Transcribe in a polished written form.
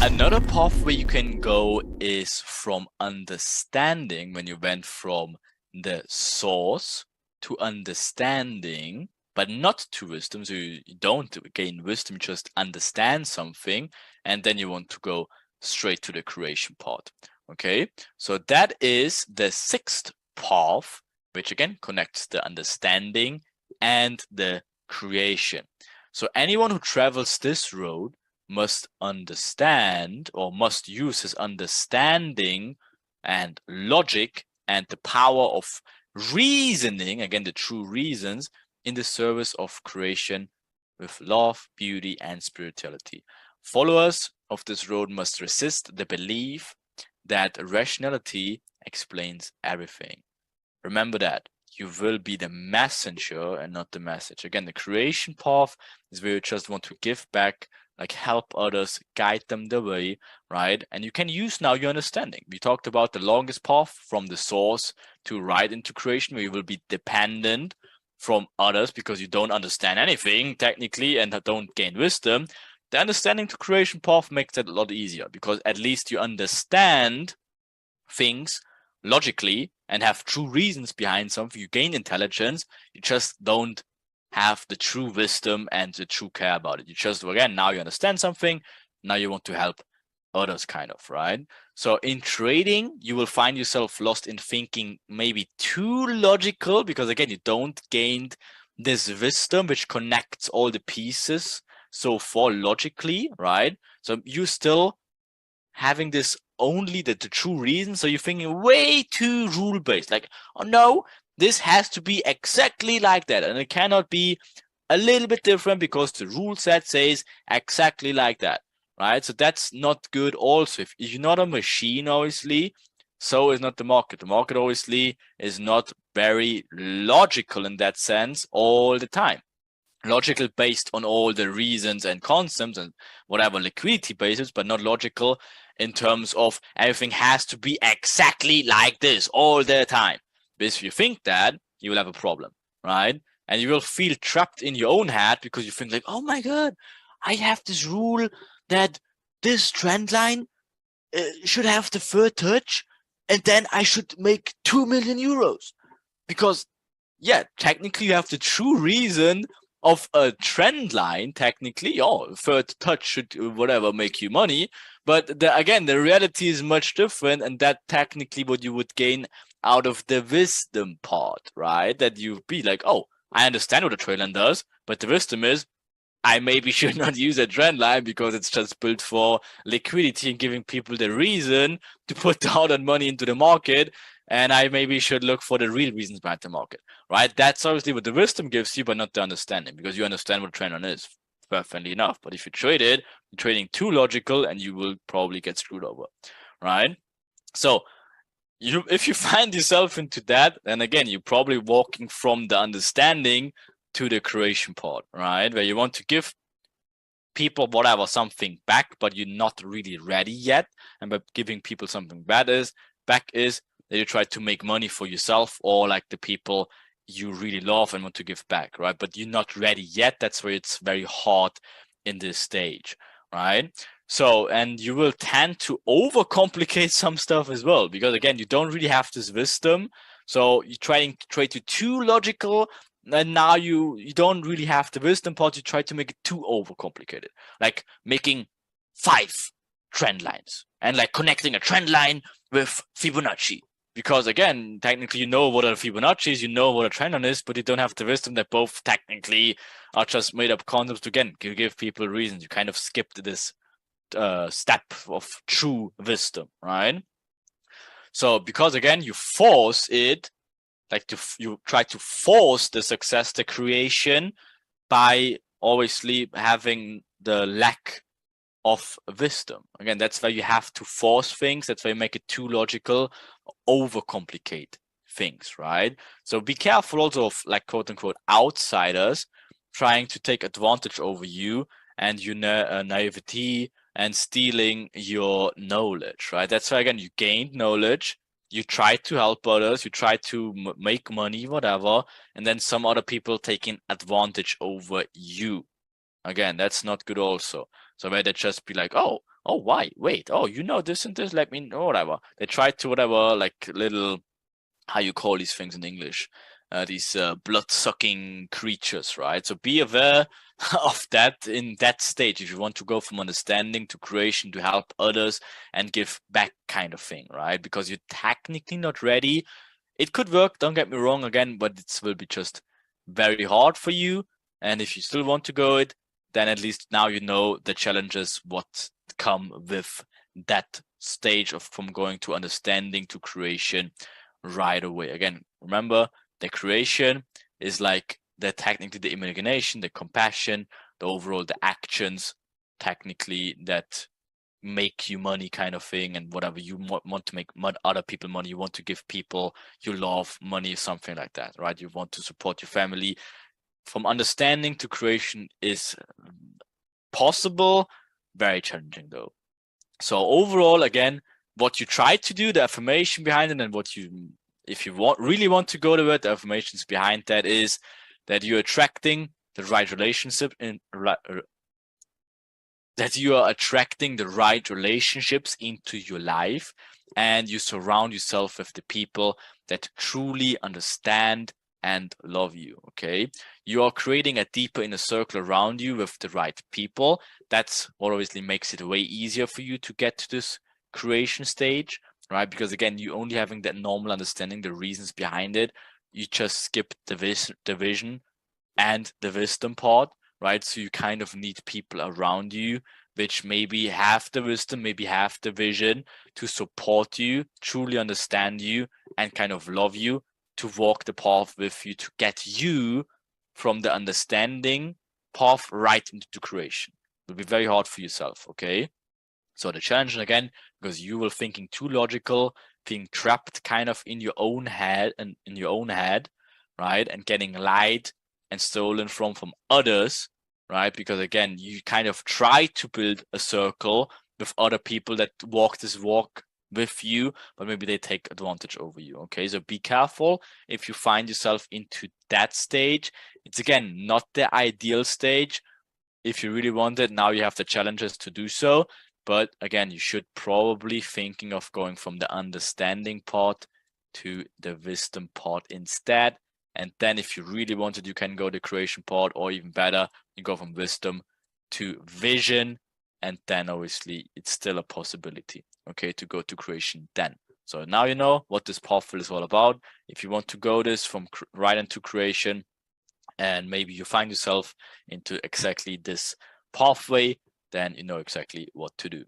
Another pathway you can go is from understanding, when you went from the source to understanding, but not to wisdom. So you don't gain wisdom, just understand something, and then you want to go straight to the creation part. Okay, so that is the sixth path, which again connects the understanding and the creation. So anyone who travels this road must understand, or must use his understanding and logic and the power of reasoning, again, the true reasons, in the service of creation with love, beauty, and spirituality. Followers of this road must resist the belief that rationality explains everything. Remember that. You will be the messenger and not the message. Again, the creation path is where you just want to give back, like help others, guide them the way, right? And you can use now your understanding. We talked about the longest path from the source to right into creation, where you will be dependent from others because you don't understand anything technically and don't gain wisdom. The understanding to creation path makes it a lot easier because at least you understand things logically and have true reasons behind something. You gain intelligence. You just don't have the true wisdom and the true care about it. You just, again, now you understand something. Now you want to help others, kind of, right? So in trading, you will find yourself lost in thinking maybe too logical because, again, you don't gain this wisdom which connects all the pieces so far logically, right? So you still having this only the true reason. So you're thinking way too rule based, like, oh no, this has to be exactly like that, and it cannot be a little bit different because the rule set says exactly like that, right? So that's not good. Also, if you're not a machine, obviously, so is not the market. The market obviously is not very logical in that sense all the time. Logical based on all the reasons and concepts and whatever liquidity basis, but not logical in terms of everything has to be exactly like this all the time. Because if you think that, you will have a problem, right? And you will feel trapped in your own head because you think like, oh my God, I have this rule that this trend line should have the third touch and then I should make 2 million euros. Because, yeah, technically you have the true reason of a trend line, technically, third touch should whatever make you money. But again, the reality is much different, and that technically what you would gain out of the wisdom part, right? That you be like, oh, I understand what a trend line does, but the wisdom is I maybe should not use a trend line because it's just built for liquidity and giving people the reason to put down that money into the market. And I maybe should look for the real reasons behind the market, right? That's obviously what the wisdom gives you, but not the understanding, because you understand what a trend line is perfectly enough. But if you trade it, you're trading too logical and you will probably get screwed over, right? So if you find yourself into that, then again, you're probably walking from the understanding to the creation part, right? Where you want to give people whatever something back, but you're not really ready yet. And by giving people something back is that you try to make money for yourself or like the people you really love and want to give back, right? But you're not ready yet. That's where it's very hard in this stage, right? So, and you will tend to overcomplicate some stuff as well, because again, you don't really have this wisdom. So you're trying to trade to too logical, and now you don't really have the wisdom part. You try to make it too overcomplicated, like making 5 trend lines and like connecting a trend line with Fibonacci. Because again, technically you know what a Fibonacci is, you know what a trend line is, but you don't have the wisdom that both technically are just made up concepts to, again, give people reasons. You kind of skipped this step of true wisdom, right? So because again, you force it, like you try to force the success, the creation, by obviously having the lack of wisdom. Again, that's why you have to force things. That's why you make it too logical, overcomplicate things, right? So be careful also of, like, quote unquote outsiders trying to take advantage over you and your naivety and stealing your knowledge, right? That's why, again, you gained knowledge, you try to help others, you try to make money, whatever, and then some other people taking advantage over you. Again, that's not good also. So where they just be like, oh, oh, why? Wait, oh, you know this and this, let me know, whatever. They try to, whatever, like little, how you call these things in English, these blood-sucking creatures, right? So be aware of that in that stage if you want to go from understanding to creation to help others and give back kind of thing, right? Because you're technically not ready. It could work, don't get me wrong again, but it will be just very hard for you. And if you still want to go it, then at least now you know the challenges what come with that stage of from going to understanding to creation right away. Again, remember the creation is like the technically the imagination, the compassion, the overall the actions technically that make you money kind of thing, and whatever you want to make other people money, you want to give people you love money, something like that, right? You want to support your family. From understanding to creation is possible, very challenging though. So overall, again, what you try to do, the affirmation behind it, and what you, if you really want to go to it, the affirmations behind that is that you're attracting the right relationship that you are attracting the right relationships into your life, and you surround yourself with the people that truly understand and love you. Okay, you are creating a deeper inner circle around you with the right people. That's what obviously makes it way easier for you to get to this creation stage, right? Because again, you only having that normal understanding, the reasons behind it. You just skip the vision and the wisdom part, right? So you kind of need people around you which maybe have the wisdom, maybe have the vision to support you, truly understand you, and kind of love you, to walk the path with you, to get you from the understanding path right into creation. It will be very hard for yourself, okay? So the challenge again, because you were thinking too logical, being trapped kind of in your own head and in your own head, right? And getting lied and stolen from others, right? Because again, you kind of try to build a circle with other people that walk this walk with you, but maybe they take advantage over you. Okay, so be careful if you find yourself into that stage. It's again not the ideal stage. If you really want it, now you have the challenges to do so. But again, you should probably thinking of going from the understanding part to the wisdom part instead. And then if you really want it, you can go the creation part, or even better, you go from wisdom to vision. And then obviously it's still a possibility, okay, to go to creation then. So now you know what this pathway is all about. If you want to go this from right into creation, and maybe you find yourself into exactly this pathway, then you know exactly what to do.